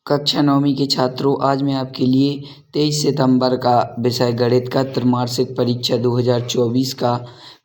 कक्षा नौवीं के छात्रों, आज मैं आपके लिए 23 सितंबर का विषय गणित का त्रैमासिक परीक्षा 2024 का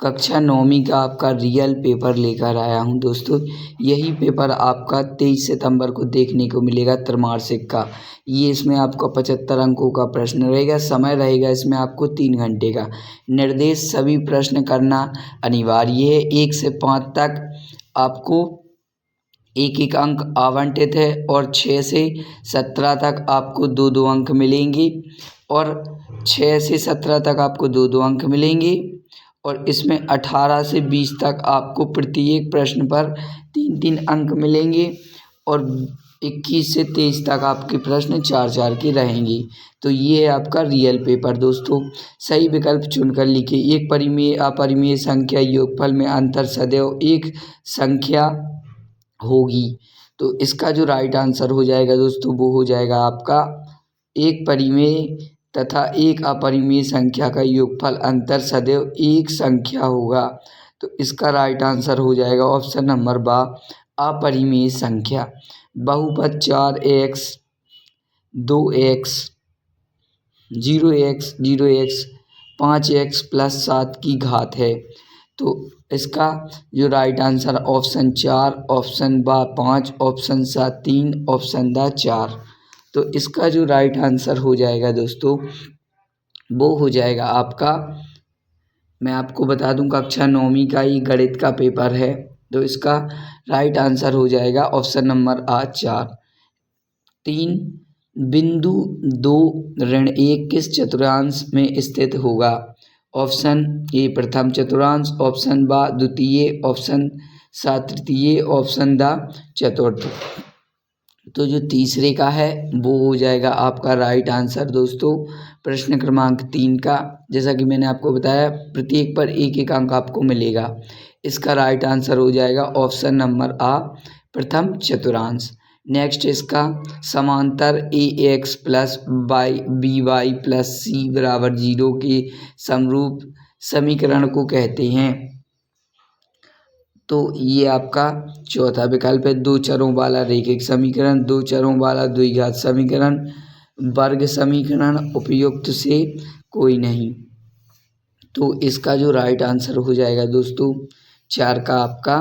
कक्षा नौवीं का आपका रियल पेपर लेकर आया हूं। दोस्तों, यही पेपर आपका 23 सितंबर को देखने को मिलेगा त्रैमासिक का। ये इसमें आपका 75 अंकों का प्रश्न रहेगा। समय रहेगा इसमें आपको 3 घंटे का। निर्देश सभी प्रश्न करना अनिवार्य है। 1 से 5 तक आपको एक एक अंक आवंटित है और 6 से 17 तक आपको 2-2 अंक मिलेंगे और 6 से 17 तक आपको 2-2 अंक मिलेंगे और इसमें 18 से 20 तक आपको प्रत्येक प्रश्न पर 3-3 अंक मिलेंगे और 21 से 23 तक आपके प्रश्न 4-4 के रहेंगे। तो ये है आपका रियल पेपर। दोस्तों, सही विकल्प चुनकर लिखिए। एक परिमेय अपरिमेय संख्या योगफल में अंतर सदैव एक संख्या होगी। तो इसका जो राइट आंसर हो जाएगा दोस्तों, वो हो जाएगा आपका एक परिमेय तथा एक अपरिमेय संख्या का योगफल अंतर सदैव एक संख्या होगा। तो इसका राइट आंसर हो जाएगा ऑप्शन नंबर बा, अपरिमेय संख्या। बहुपद 4x 2x 0x 0x 5x + 7 की घात है। तो इसका जो राइट आंसर ऑप्शन 4, ऑप्शन बा 5, ऑप्शन सा 3, ऑप्शन दा 4। तो इसका जो राइट आंसर हो जाएगा दोस्तों, वो हो जाएगा आपका, मैं आपको बता दूं कक्षा नौवीं का ही गणित का पेपर है। तो इसका राइट आंसर हो जाएगा ऑप्शन नंबर आ 4। 3 बिंदु 2 ऋण 1 किस चतुर्थांश में स्थित होगा? ऑप्शन ए प्रथम चतुर्थांश, ऑप्शन बा द्वितीय, ऑप्शन सा तृतीय, ऑप्शन दा चतुर्थ। तो जो तीसरे का है वो हो जाएगा आपका राइट आंसर दोस्तों, प्रश्न क्रमांक 3 का। जैसा कि मैंने आपको बताया, प्रत्येक पर एक एक अंक आपको मिलेगा। इसका राइट आंसर हो जाएगा ऑप्शन नंबर आ, प्रथम चतुर्थांश। नेक्स्ट इसका समांतर ax + by + c = 0 के समरूप समीकरण को कहते हैं। तो ये आपका चौथा विकल्प है। 2 चरों वाला रैखिक समीकरण, 2 चरों वाला द्विघात समीकरण, वर्ग समीकरण, उपयुक्त से कोई नहीं। तो इसका जो राइट आंसर हो जाएगा दोस्तों 4 का आपका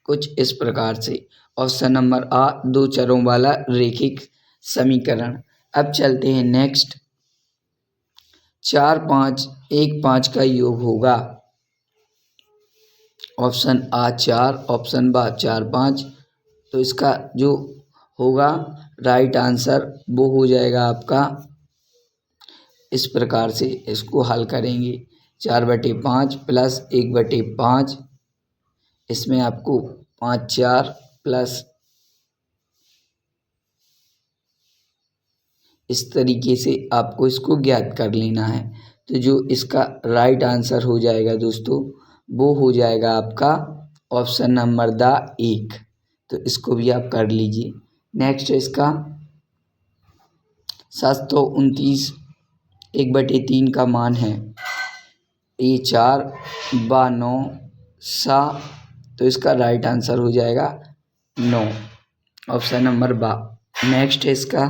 कुछ इस प्रकार से, ऑप्शन नंबर आ, 2 चरों वाला रैखिक समीकरण। अब चलते हैं नेक्स्ट। 4 5 1 5 का योग होगा। ऑप्शन आ 4, ऑप्शन बा 4 5। तो इसका जो होगा राइट आंसर वो हो जाएगा आपका इस प्रकार से। इसको हल करेंगे 4/5 + 1/5, इसमें आपको 5 4 प्लस इस तरीके से आपको इसको ज्ञात कर लेना है। तो जो इसका राइट आंसर हो जाएगा दोस्तों, वो हो जाएगा आपका ऑप्शन नंबर दा 1। तो इसको भी आप कर लीजिए। नेक्स्ट इसका 729 1/3 का मान है। ए 4 बा 9 सा। तो इसका राइट आंसर हो जाएगा 9, ऑप्शन नंबर बा। नेक्स्ट इसका,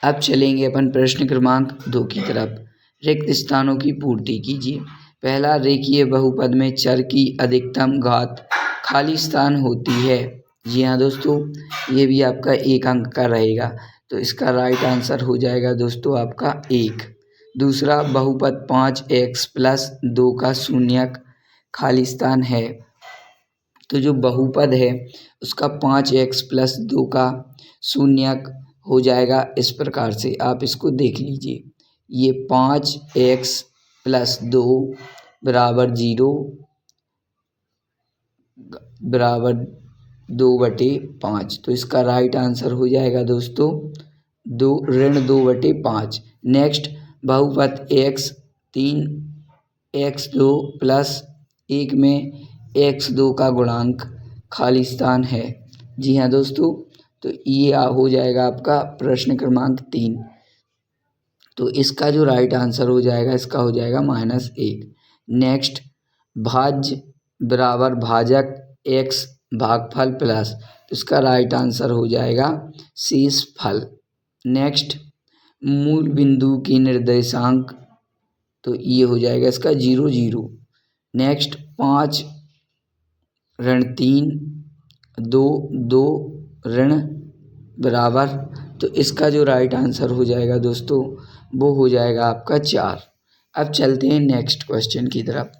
अब चलेंगे अपन प्रश्न क्रमांक 2 की तरफ। रिक्त स्थानों की पूर्ति कीजिए। पहला, रेखीय बहुपद में चर की अधिकतम घात खाली स्थान होती है। जी हाँ दोस्तों, ये भी आपका 1 अंक का रहेगा। तो इसका राइट आंसर हो जाएगा दोस्तों आपका 1। दूसरा, बहुपद 5x + 2 का शून्यक खाली स्थान है। तो जो बहुपद है उसका 5x + 2 का शून्यक हो जाएगा इस प्रकार से। आप इसको देख लीजिए, ये 5x + 2 = 0 = 2/5। तो इसका राइट आंसर हो जाएगा दोस्तों 2-2/5। नेक्स्ट, बहुपद x 3x2 + 1 में x2 का गुणांक खाली स्थान है। जी हाँ दोस्तों, तो ये हो जाएगा आपका प्रश्न क्रमांक 3। तो इसका जो राइट आंसर हो जाएगा, इसका हो जाएगा -1। नेक्स्ट, भाज्य बराबर भाजक x भागफल प्लस, तो इसका राइट आंसर हो जाएगा शेषफल। नेक्स्ट, मूल बिंदु की निर्देशांक, तो ये हो जाएगा इसका 0 0। नेक्स्ट, 5 ऋण 3 2 2 ऋण बराबर, तो इसका जो राइट आंसर हो जाएगा दोस्तों वो हो जाएगा आपका 4। अब चलते हैं नेक्स्ट क्वेश्चन की तरफ।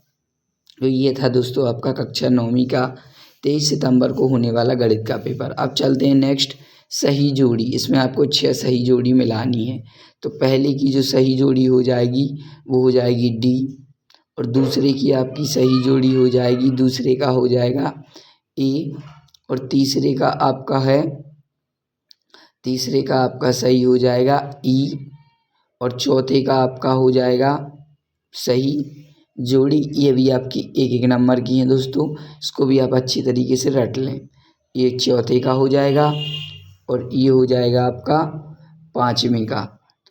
तो ये था दोस्तों आपका कक्षा 9वीं का 23 सितंबर को होने वाला गणित का पेपर। अब चलते हैं नेक्स्ट, सही जोड़ी। इसमें आपको 6 सही जोड़ी मिलानी है। तो पहले की जो सही जोड़ी हो जाएगी वो हो जाएगी डी, और दूसरे की आपकी सही जोड़ी हो जाएगी, दूसरे का हो जाएगा ए, और तीसरे का आपका सही हो जाएगा ई, और चौथे का आपका हो जाएगा सही जोड़ी। ये भी आपकी 1 1 नंबर की है दोस्तों, इसको भी आप अच्छी तरीके से रट लें। ये चौथे का हो जाएगा और ये हो जाएगा आपका 5वें का,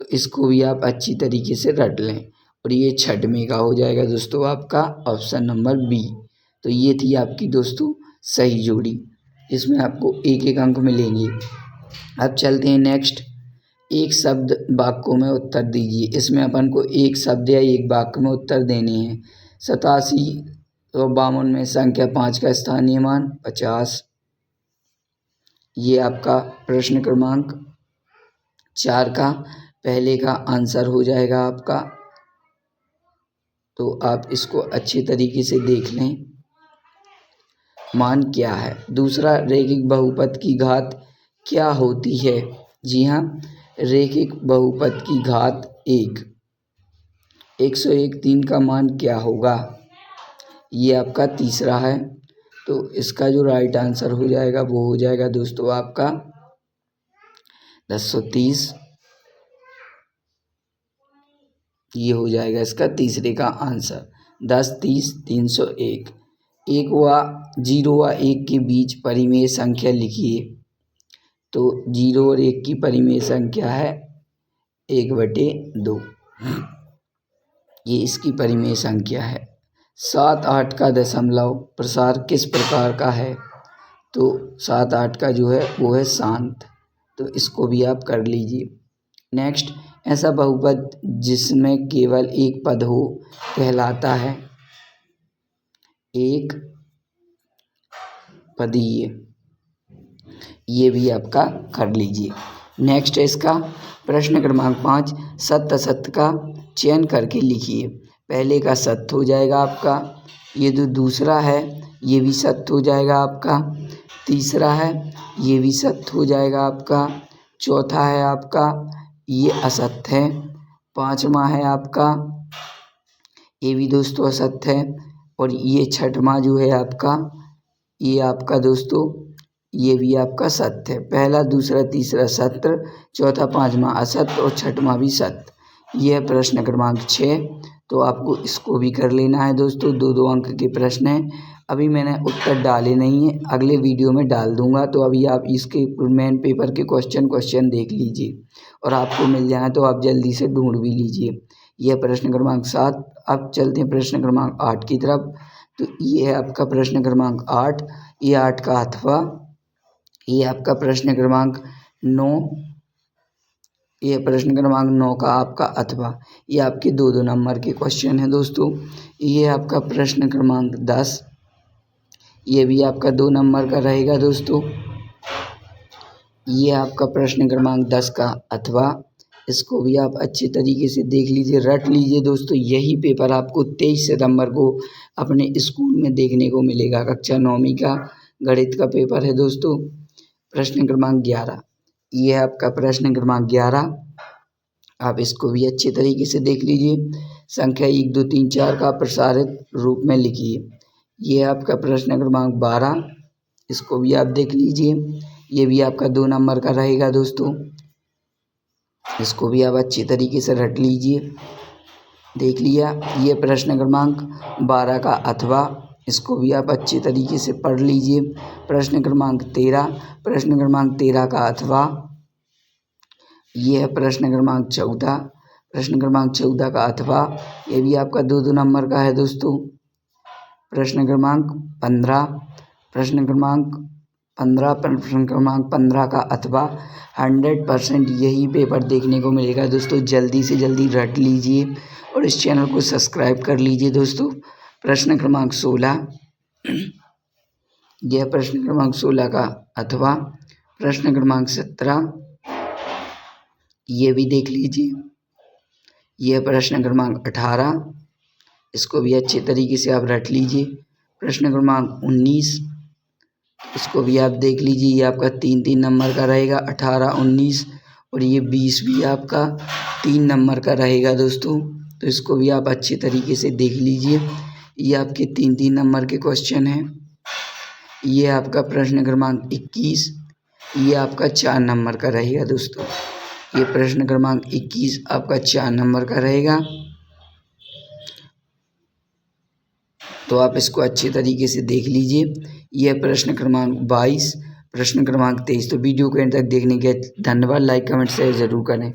तो इसको भी आप अच्छी तरीके से रट लें। और ये 6वें का हो जाएगा दोस्तों आपका ऑप्शन नंबर बी। तो ये थी आपकी दोस्तों सही जोड़ी, इसमें आपको 1 1 अंक मिलेंगे। अब चलते हैं नेक्स्ट, एक शब्द वाक्यों में उत्तर दीजिए। इसमें अपन को एक शब्द या एक वाक्य में उत्तर देने हैं। 8752 में संख्या 5 का स्थानीय मान 50। ये आपका प्रश्न क्रमांक 4 का पहले का आंसर हो जाएगा आपका, तो आप इसको अच्छी तरीके से देख लें। मान क्या है? दूसरा, रैखिक बहुपद की घात क्या होती है? जी हाँ, रैखिक बहुपद की घात 1। 101 3 का मान क्या होगा? ये आपका तीसरा है, तो इसका जो राइट आंसर हो जाएगा वो हो जाएगा दोस्तों आपका 1030। ये हो जाएगा इसका तीसरे का आंसर 10 30 301। 1 व 0 व 1 के बीच परिमेय संख्या लिखिए। तो 0 और 1 की परिमेय संख्या है 1/2। ये इसकी परिमेय संख्या है। 7 8 का दशमलव प्रसार किस प्रकार का है? तो 7 8 का जो है वो है शांत, तो इसको भी आप कर लीजिए। नेक्स्ट, ऐसा बहुपद जिसमें केवल एक पद हो कहलाता है एक पदीय। ये भी आपका कर लीजिए। नेक्स्ट है इसका प्रश्न क्रमांक 5, सत्य असत्य का चयन करके लिखिए। पहले का सत्य हो जाएगा आपका, ये जो दूसरा है ये भी सत्य हो जाएगा आपका, तीसरा है ये भी सत्य हो जाएगा आपका, चौथा है आपका ये असत्य है, 5वां है आपका ये भी दोस्तों असत्य है, और ये 6वां जो है आपका ये आपका दोस्तों ये भी आपका सत्य है। पहला दूसरा तीसरा सत्य, चौथा 5वां असत्य और 6वां भी सत्य। यह प्रश्न क्रमांक 6, तो आपको इसको भी कर लेना है दोस्तों। 2 अंक के प्रश्न हैं। अभी मैंने उत्तर डाले नहीं हैं, अगले वीडियो में डाल दूंगा। तो अभी आप इसके मेन पेपर के क्वेश्चन देख लीजिए, और आपको मिल जाए तो आप जल्दी से ढूंढ भी लीजिए। यह प्रश्न क्रमांक 7। अब चलते हैं प्रश्न क्रमांक 8 की तरफ। तो ये है आपका प्रश्न क्रमांक 8, ये 8 का अथवा। ये आपका प्रश्न क्रमांक 9, ये प्रश्न क्रमांक 9 का आपका अथवा। ये आपके 2 नंबर के क्वेश्चन हैं दोस्तों। ये आपका प्रश्न क्रमांक 10, ये भी आपका 2 नंबर का रहेगा दोस्तों। ये आपका प्रश्न क्रमांक 10 का अथवा, इसको भी आप अच्छे तरीके से देख लीजिए, रट लीजिए दोस्तों। यही पेपर आपको 23 सितंबर को अपने स्कूल में देखने को मिलेगा। कक्षा 9वीं का गणित का पेपर है दोस्तों। प्रश्न क्रमांक 11, ये है आपका प्रश्न क्रमांक 11। आप इसको भी अच्छे तरीके से देख लीजिए। संख्या 1 2 3 4 का प्रसारित रूप में लिखिए। ये है आपका प्रश्न क्रमांक 12, इसको भी आप देख लीजिए। ये भी आपका 2 नंबर का रहेगा दोस्तों। इसको भी आप अच्छी तरीके से रट लीजिए। देख लिया। ये प्रश्न क्रमांक 12 का अथवा, इसको भी आप अच्छे तरीके से पढ़ लीजिए। प्रश्न क्रमांक 13, प्रश्न क्रमांक 13 का अथवा। ये है प्रश्न क्रमांक 14, प्रश्न क्रमांक 14 का अथवा। ये भी आपका 2 नंबर का है दोस्तों। प्रश्न क्रमांक 15, प्रश्न क्रमांक 15 का अथवा 100% यही पेपर देखने को मिलेगा दोस्तों। जल्दी से जल्दी रट लीजिए और इस चैनल को सब्सक्राइब कर लीजिए दोस्तों। प्रश्न क्रमांक 16, यह प्रश्न क्रमांक 16 का अथवा प्रश्न क्रमांक 17 ये भी देख लीजिए। यह प्रश्न क्रमांक 18, इसको भी अच्छे तरीके से आप रट लीजिए। प्रश्न क्रमांक 19, इसको भी आप देख लीजिए। ये आपका 3-3 नंबर का रहेगा, 18, 19 और ये 20 भी आपका 3 नंबर का रहेगा दोस्तों। तो इसको भी आप अच्छे तरीके से देख लीजिए। ये आपके 3-3 नंबर के क्वेश्चन हैं। ये आपका प्रश्न क्रमांक 21, ये आपका 4 नंबर का रहेगा दोस्तों। ये प्रश्न क्रमांक 21 आपका 4 नंबर का रहेगा। तो आप इसको अच्छे तरीके से देख लीजिए। यह प्रश्न क्रमांक 22, प्रश्न क्रमांक 23। तो वीडियो को एंड तक देखने के धन्यवाद। लाइक कमेंट शेयर ज़रूर करें।